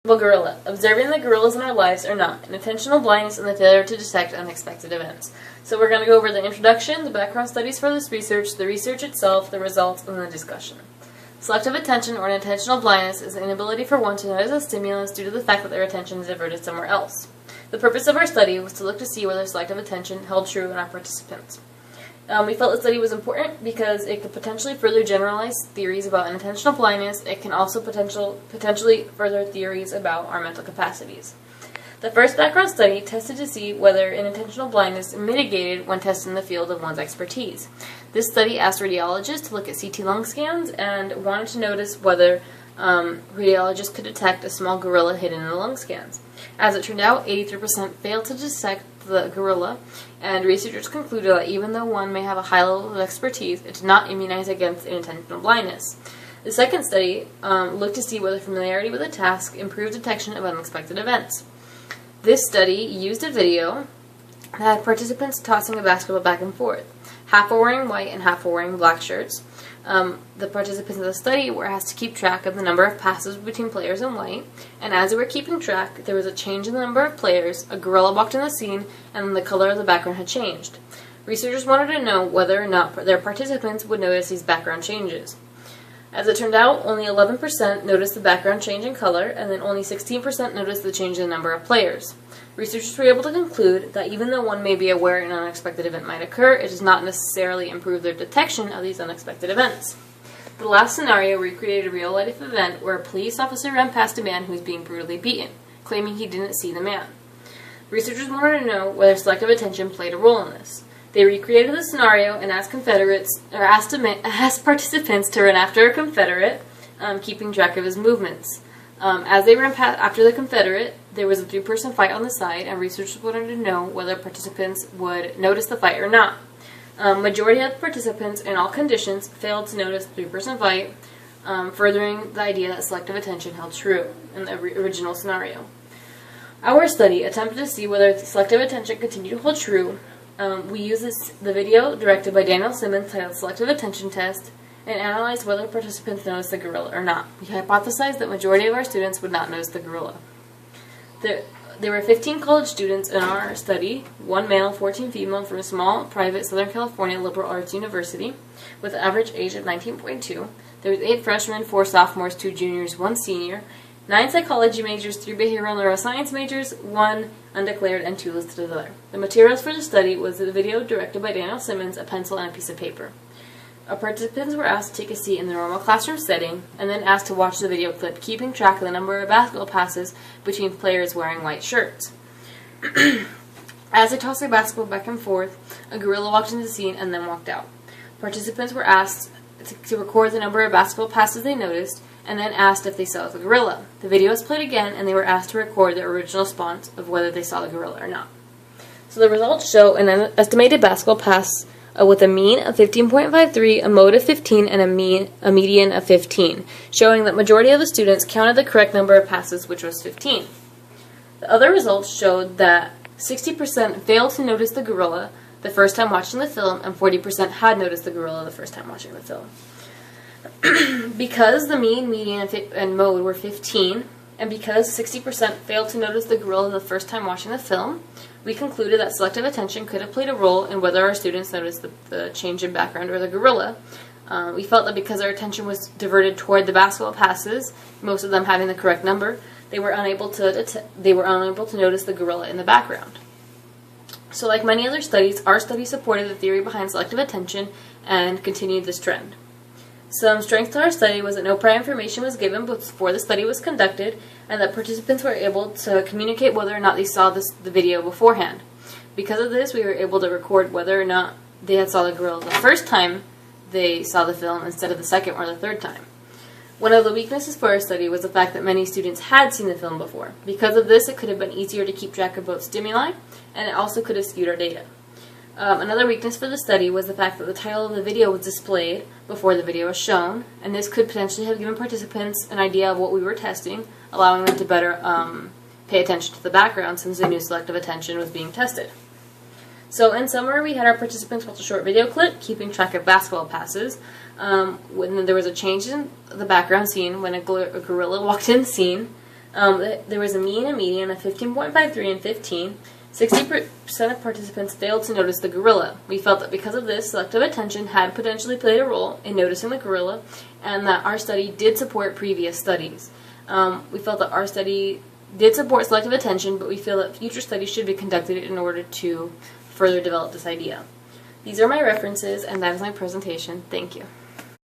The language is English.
Gorilla. Observing the gorillas in our lives or not. An intentional blindness and the failure to detect unexpected events. So we're going to go over the introduction, the background studies for this research, the research itself, the results, and the discussion. Selective attention or an intentional blindness is the inability for one to notice a stimulus due to the fact that their attention is diverted somewhere else. The purpose of our study was to look to see whether selective attention held true in our participants. We felt the study was important because it could potentially further generalize theories about unintentional blindness. It can also potentially further theories about our mental capacities. The first background study tested to see whether an intentional blindness mitigated when tested in the field of one's expertise. This study asked radiologists to look at CT lung scans and wanted to notice whether radiologists could detect a small gorilla hidden in the lung scans. As it turned out, 83% failed to detect the gorilla, and researchers concluded that even though one may have a high level of expertise, it did not immunize against intentional blindness. The second study looked to see whether familiarity with a task improved detection of unexpected events. This study used a video that had participants tossing a basketball back and forth. Half were wearing white and half were wearing black shirts. The participants of the study were asked to keep track of the number of passes between players in white, and as they were keeping track, there was a change in the number of players, a gorilla walked in the scene, and the color of the background had changed. Researchers wanted to know whether or not their participants would notice these background changes. As it turned out, only 11% noticed the background change in color, and then only 16% noticed the change in the number of players. Researchers were able to conclude that even though one may be aware an unexpected event might occur, it does not necessarily improve their detection of these unexpected events. The last scenario recreated a real-life event where a police officer ran past a man who was being brutally beaten, claiming he didn't see the man. Researchers wanted to know whether selective attention played a role in this. They recreated the scenario and asked participants to run after a Confederate, keeping track of his movements. As they ran after the Confederate, there was a three-person fight on the side, and researchers wanted to know whether participants would notice the fight or not. Majority of participants in all conditions failed to notice the three-person fight, furthering the idea that selective attention held true in the original scenario. Our study attempted to see whether selective attention continued to hold true. We used the video directed by Daniel Simmons titled Selective Attention Test and analyzed whether participants noticed the gorilla or not. We hypothesized that majority of our students would not notice the gorilla. There were 15 college students in our study, 1 male, 14 female, from a small, private Southern California liberal arts university with an average age of 19.2. There was 8 freshmen, 4 sophomores, 2 juniors, 1 senior, 9 psychology majors, 3 behavioral neuroscience majors, 1 undeclared, and 2 listed as other. The materials for the study was the video directed by Daniel Simmons, a pencil, and a piece of paper. Our participants were asked to take a seat in the normal classroom setting and then asked to watch the video clip, keeping track of the number of basketball passes between players wearing white shirts. As they tossed their basketball back and forth, a gorilla walked into the scene and then walked out. Participants were asked to record the number of basketball passes they noticed and then asked if they saw the gorilla. The video was played again and they were asked to record their original response of whether they saw the gorilla or not. So the results show an estimated basketball pass with a mean of 15.53, a mode of 15, and a median of 15, showing that majority of the students counted the correct number of passes, which was 15. The other results showed that 60% failed to notice the gorilla the first time watching the film, and 40% had noticed the gorilla the first time watching the film. Because the mean, median, and mode were 15, and because 60% failed to notice the gorilla the first time watching the film, we concluded that selective attention could have played a role in whether our students noticed the change in background or the gorilla. We felt that because our attention was diverted toward the basketball passes, most of them having the correct number, they were unable to notice the gorilla in the background. So like many other studies, our study supported the theory behind selective attention and continued this trend. Some strength to our study was that no prior information was given before the study was conducted, and that participants were able to communicate whether or not they saw the video beforehand. Because of this, we were able to record whether or not they had saw the gorilla the first time they saw the film instead of the second or the third time. One of the weaknesses for our study was the fact that many students had seen the film before. Because of this, it could have been easier to keep track of both stimuli, and it also could have skewed our data. Another weakness for the study was the fact that the title of the video was displayed before the video was shown, and this could potentially have given participants an idea of what we were testing, allowing them to better pay attention to the background since they knew selective attention was being tested. So in summary, we had our participants watch a short video clip, keeping track of basketball passes. When there was a change in the background scene when a gorilla walked in the scene, There was a mean and median of 15.53 and 15. 60% of participants failed to notice the gorilla. We felt that because of this, selective attention had potentially played a role in noticing the gorilla, and that our study did support previous studies. We felt that our study did support selective attention, but we feel that future studies should be conducted in order to further develop this idea. These are my references, and that is my presentation. Thank you.